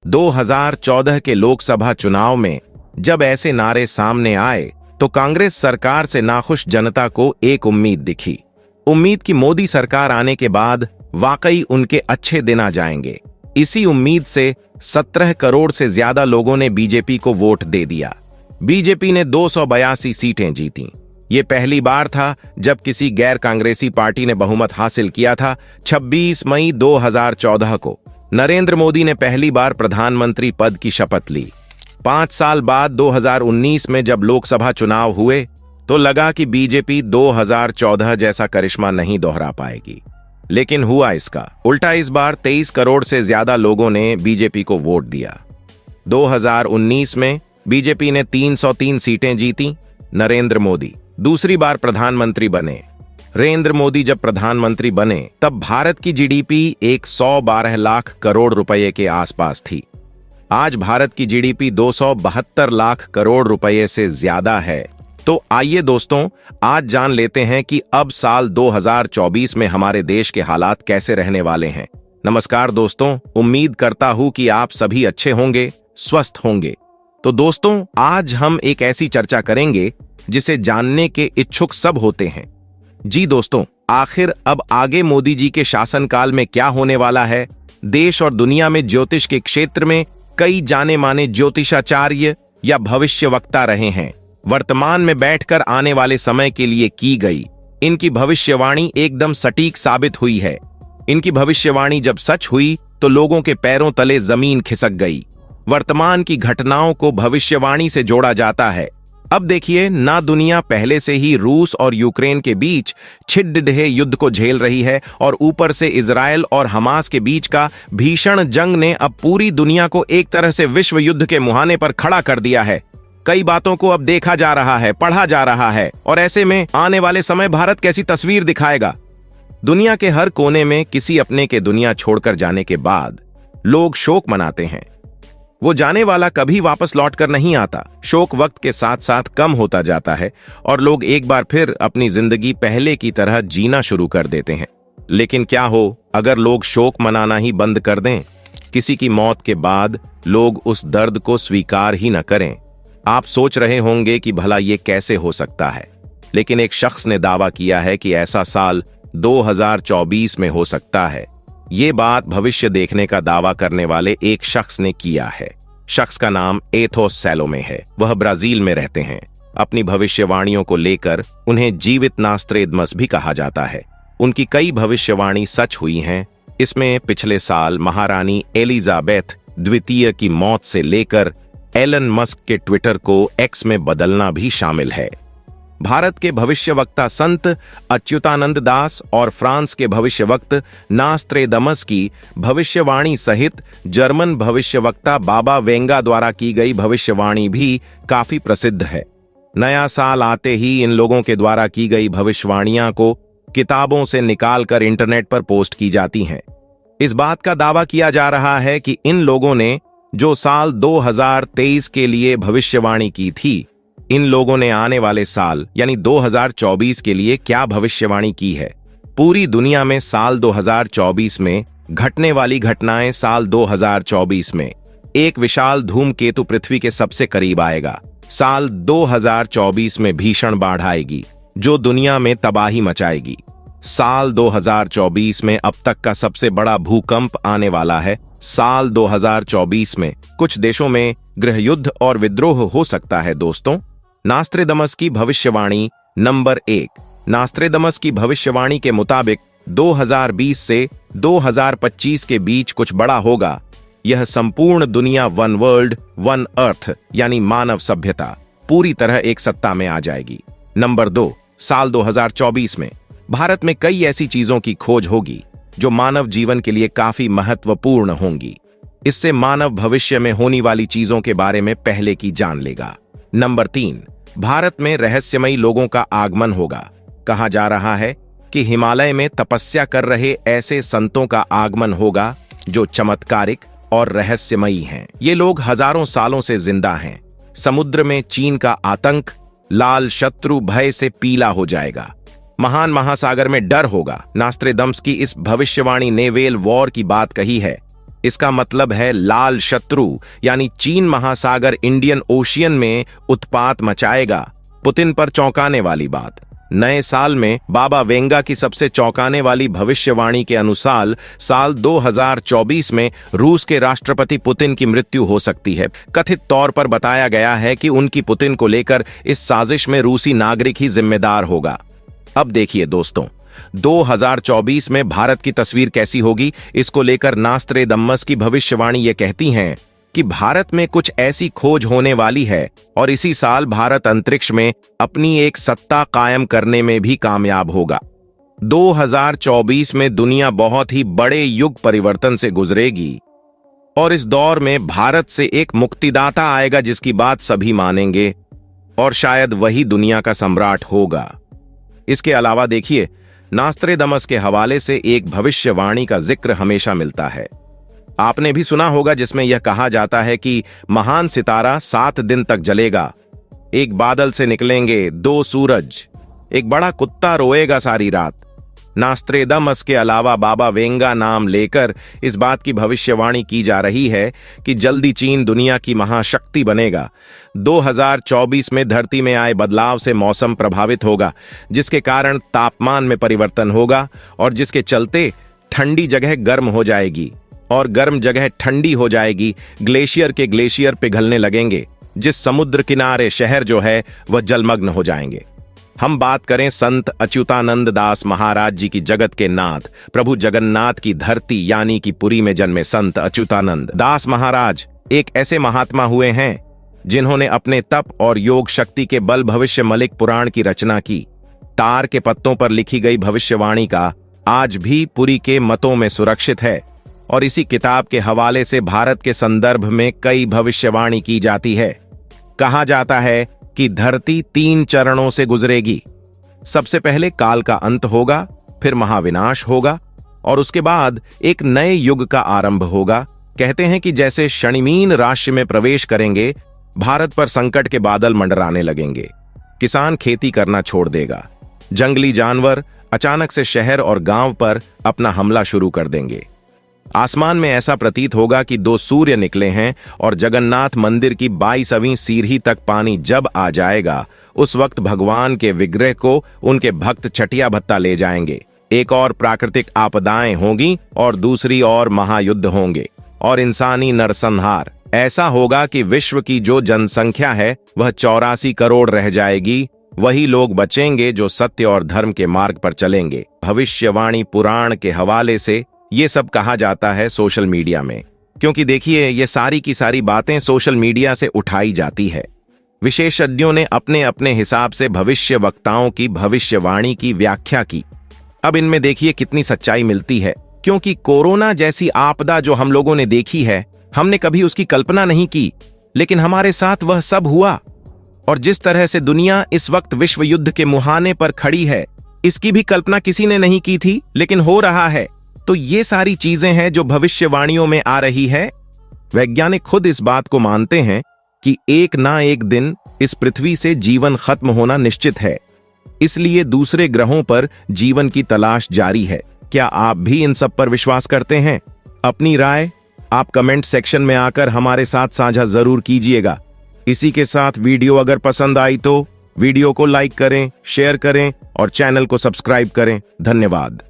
2014 के लोकसभा चुनाव में जब ऐसे नारे सामने आए तो कांग्रेस सरकार से नाखुश जनता को एक उम्मीद दिखी। उम्मीद कि मोदी सरकार आने के बाद वाकई उनके अच्छे दिन आ जाएंगे। इसी उम्मीद से 17 करोड़ से ज्यादा लोगों ने बीजेपी को वोट दे दिया। बीजेपी ने 282 सीटें जीतीं। ये पहली बार था जब किसी गैर कांग्रेसी पार्टी ने बहुमत हासिल किया था। 26 मई 2014 को नरेंद्र मोदी ने पहली बार प्रधानमंत्री पद की शपथ ली। 5 साल बाद 2019 में जब लोकसभा चुनाव हुए तो लगा कि बीजेपी 2014 जैसा करिश्मा नहीं दोहरा पाएगी, लेकिन हुआ इसका उल्टा। इस बार 23 करोड़ से ज्यादा लोगों ने बीजेपी को वोट दिया। 2019 में बीजेपी ने 303 सीटें जीती। नरेंद्र मोदी दूसरी बार प्रधानमंत्री बने। नरेंद्र मोदी जब प्रधानमंत्री बने तब भारत की जीडीपी 112 लाख करोड़ रुपए के आसपास थी। आज भारत की जीडीपी 272 लाख करोड़ रुपए से ज्यादा है। तो आइए दोस्तों, आज जान लेते हैं कि अब साल 2024 में हमारे देश के हालात कैसे रहने वाले हैं। नमस्कार दोस्तों, उम्मीद करता हूं कि आप सभी अच्छे होंगे, स्वस्थ होंगे। तो दोस्तों, आज हम एक ऐसी चर्चा करेंगे जिसे जानने के इच्छुक सब होते हैं। जी दोस्तों, आखिर अब आगे मोदी जी के शासनकाल में क्या होने वाला है। देश और दुनिया में ज्योतिष के क्षेत्र में कई जाने माने ज्योतिषाचार्य या भविष्यवक्ता रहे हैं। वर्तमान में बैठकर आने वाले समय के लिए की गई इनकी भविष्यवाणी एकदम सटीक साबित हुई है। इनकी भविष्यवाणी जब सच हुई तो लोगों के पैरों तले जमीन खिसक गई। वर्तमान की घटनाओं को भविष्यवाणी से जोड़ा जाता है। अब देखिए, ना दुनिया पहले से ही रूस और यूक्रेन के बीच छिड़ढे युद्ध को झेल रही है और ऊपर से इजराइल और हमास के बीच का भीषण जंग ने अब पूरी दुनिया को एक तरह से विश्व युद्ध के मुहाने पर खड़ा कर दिया है। कई बातों को अब देखा जा रहा है, पढ़ा जा रहा है, और ऐसे में आने वाले समय भारत कैसी तस्वीर दिखाएगा। दुनिया के हर कोने में किसी अपने के दुनिया छोड़कर जाने के बाद लोग शोक मनाते हैं। वो जाने वाला कभी वापस लौटकर नहीं आता। शोक वक्त के साथ साथ कम होता जाता है और लोग एक बार फिर अपनी जिंदगी पहले की तरह जीना शुरू कर देते हैं। लेकिन क्या हो अगर लोग शोक मनाना ही बंद कर दें? किसी की मौत के बाद लोग उस दर्द को स्वीकार ही न करें। आप सोच रहे होंगे कि भला ये कैसे हो सकता है, लेकिन एक शख्स ने दावा किया है कि ऐसा साल 2024 में हो सकता है। ये बात भविष्य देखने का दावा करने वाले एक शख्स ने किया है। शख्स का नाम एथोस सैलोमे है। वह ब्राजील में रहते हैं। अपनी भविष्यवाणियों को लेकर उन्हें जीवित नास्त्रेदमस भी कहा जाता है। उनकी कई भविष्यवाणी सच हुई हैं। इसमें पिछले साल महारानी एलिजाबेथ द्वितीय की मौत से लेकर एलन मस्क के ट्विटर को एक्स में बदलना भी शामिल है। भारत के भविष्यवक्ता संत अच्युतानंद दास और फ्रांस के भविष्यवक्त नास्त्रेदमस की भविष्यवाणी सहित जर्मन भविष्यवक्ता बाबा वेंगा द्वारा की गई भविष्यवाणी भी काफी प्रसिद्ध है। नया साल आते ही इन लोगों के द्वारा की गई भविष्यवाणियां को किताबों से निकालकर इंटरनेट पर पोस्ट की जाती हैं। इस बात का दावा किया जा रहा है कि इन लोगों ने जो साल 2023 के लिए भविष्यवाणी की थी, इन लोगों ने आने वाले साल यानी 2024 के लिए क्या भविष्यवाणी की है। पूरी दुनिया में साल 2024 में घटने वाली घटनाएं। साल 2024 में एक विशाल धूमकेतु पृथ्वी के सबसे करीब आएगा। साल 2024 में भीषण बाढ़ आएगी जो दुनिया में तबाही मचाएगी। साल 2024 में अब तक का सबसे बड़ा भूकंप आने वाला है। साल 2024 में कुछ देशों में गृहयुद्ध और विद्रोह हो सकता है। दोस्तों, नास्त्रेदमस की भविष्यवाणी नंबर 1। नास्त्रेदमस की भविष्यवाणी के मुताबिक 2020 से 2025 के बीच कुछ बड़ा होगा। यह संपूर्ण दुनिया वन वर्ल्ड वन अर्थ यानी मानव सभ्यता पूरी तरह एक सत्ता में आ जाएगी। नंबर 2। साल 2024 में भारत में कई ऐसी चीजों की खोज होगी जो मानव जीवन के लिए काफी महत्वपूर्ण होंगी। इससे मानव भविष्य में होने वाली चीजों के बारे में पहले की जान लेगा। नंबर 3। भारत में रहस्यमयी लोगों का आगमन होगा। कहा जा रहा है कि हिमालय में तपस्या कर रहे ऐसे संतों का आगमन होगा जो चमत्कारिक और रहस्यमयी हैं। ये लोग हजारों सालों से जिंदा हैं। समुद्र में चीन का आतंक लाल शत्रु भय से पीला हो जाएगा। महान महासागर में डर होगा। नास्त्रेदम्स की इस भविष्यवाणी ने वेल वॉर की बात कही है। इसका मतलब है लाल शत्रु यानी चीन महासागर इंडियन ओशियन में उत्पात मचाएगा। पुतिन पर चौंकाने वाली बात। नए साल में बाबा वेंगा की सबसे चौंकाने वाली भविष्यवाणी के अनुसार साल 2024 में रूस के राष्ट्रपति पुतिन की मृत्यु हो सकती है। कथित तौर पर बताया गया है कि उनकी पुतिन को लेकर इस साजिश में रूसी नागरिक ही जिम्मेदार होगा। अब देखिए दोस्तों, 2024 में भारत की तस्वीर कैसी होगी, इसको लेकर नास्त्रेदम्मस की भविष्यवाणी ये कहती हैं कि भारत में कुछ ऐसी खोज होने वाली है और इसी साल भारत अंतरिक्ष में अपनी एक सत्ता कायम करने में भी कामयाब होगा। 2024 में दुनिया बहुत ही बड़े युग परिवर्तन से गुजरेगी और इस दौर में भारत से एक मुक्तिदाता आएगा जिसकी बात सभी मानेंगे और शायद वही दुनिया का सम्राट होगा। इसके अलावा देखिए, नास्त्रेदमस के हवाले से एक भविष्यवाणी का जिक्र हमेशा मिलता है। आपने भी सुना होगा जिसमें यह कहा जाता है कि महान सितारा 7 दिन तक जलेगा, एक बादल से निकलेंगे 2 सूरज, एक बड़ा कुत्ता रोएगा सारी रात। नास्त्रेदमस के अलावा बाबा वेंगा नाम लेकर इस बात की भविष्यवाणी की जा रही है कि जल्दी चीन दुनिया की महाशक्ति बनेगा। 2024 में धरती में आए बदलाव से मौसम प्रभावित होगा, जिसके कारण तापमान में परिवर्तन होगा और जिसके चलते ठंडी जगह गर्म हो जाएगी और गर्म जगह ठंडी हो जाएगी। ग्लेशियर के ग्लेशियर पिघलने लगेंगे, जिस समुद्र किनारे शहर जो है वह जलमग्न हो जाएंगे। हम बात करें संत अच्युतानंद दास महाराज जी की, जगत के नाथ प्रभु जगन्नाथ की धरती यानी कि पुरी में जन्मे संत अच्युतानंद दास महाराज एक ऐसे महात्मा हुए हैं जिन्होंने अपने तप और योग शक्ति के बल भविष्य मलिक पुराण की रचना की। तार के पत्तों पर लिखी गई भविष्यवाणी का आज भी पुरी के मतों में सुरक्षित है और इसी किताब के हवाले से भारत के संदर्भ में कई भविष्यवाणी की जाती है। कहा जाता है कि धरती 3 चरणों से गुजरेगी। सबसे पहले काल का अंत होगा, फिर महाविनाश होगा और उसके बाद एक नए युग का आरंभ होगा। कहते हैं कि जैसे शनिमीन राशि में प्रवेश करेंगे, भारत पर संकट के बादल मंडराने लगेंगे। किसान खेती करना छोड़ देगा, जंगली जानवर अचानक से शहर और गांव पर अपना हमला शुरू कर देंगे। आसमान में ऐसा प्रतीत होगा कि 2 सूर्य निकले हैं और जगन्नाथ मंदिर की 22वीं सीढ़ी तक पानी जब आ जाएगा, उस वक्त भगवान के विग्रह को उनके भक्त छटिया भत्ता ले जाएंगे। एक और प्राकृतिक आपदाएं होंगी और दूसरी और महायुद्ध होंगे और इंसानी नरसंहार। ऐसा होगा कि विश्व की जो जनसंख्या है वह 84 करोड़ रह जाएगी। वही लोग बचेंगे जो सत्य और धर्म के मार्ग पर चलेंगे। भविष्यवाणी पुराण के हवाले से ये सब कहा जाता है सोशल मीडिया में, क्योंकि देखिए ये सारी की सारी बातें सोशल मीडिया से उठाई जाती है। विशेषज्ञों ने अपने अपने हिसाब से भविष्य वक्ताओं की भविष्यवाणी की व्याख्या की। अब इनमें देखिए कितनी सच्चाई मिलती है, क्योंकि कोरोना जैसी आपदा जो हम लोगों ने देखी है, हमने कभी उसकी कल्पना नहीं की, लेकिन हमारे साथ वह सब हुआ। और जिस तरह से दुनिया इस वक्त विश्व युद्ध के मुहाने पर खड़ी है, इसकी भी कल्पना किसी ने नहीं की थी, लेकिन हो रहा है। तो ये सारी चीजें हैं जो भविष्यवाणियों में आ रही है। वैज्ञानिक खुद इस बात को मानते हैं कि एक ना एक दिन इस पृथ्वी से जीवन खत्म होना निश्चित है, इसलिए दूसरे ग्रहों पर जीवन की तलाश जारी है। क्या आप भी इन सब पर विश्वास करते हैं? अपनी राय आप कमेंट सेक्शन में आकर हमारे साथ साझा जरूर कीजिएगा। इसी के साथ वीडियो अगर पसंद आई तो वीडियो को लाइक करें, शेयर करें और चैनल को सब्सक्राइब करें। धन्यवाद।